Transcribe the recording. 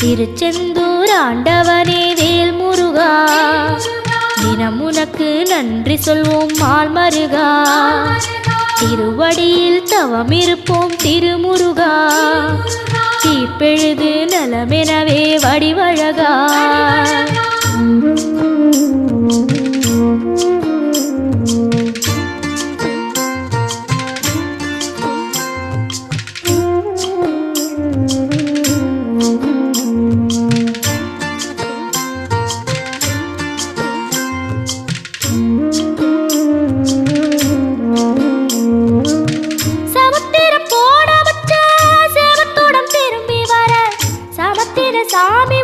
திருச்செந்தூர் ஆண்டவனே வேல் முருகா, தினம் உனக்கு நன்றி சொல்வோம் மால் மருகா. திருவடியில் தவம் இருப்போம் திருமுருகா, தீப்பெழுது நலமெனவே வடிவழகா. சாமி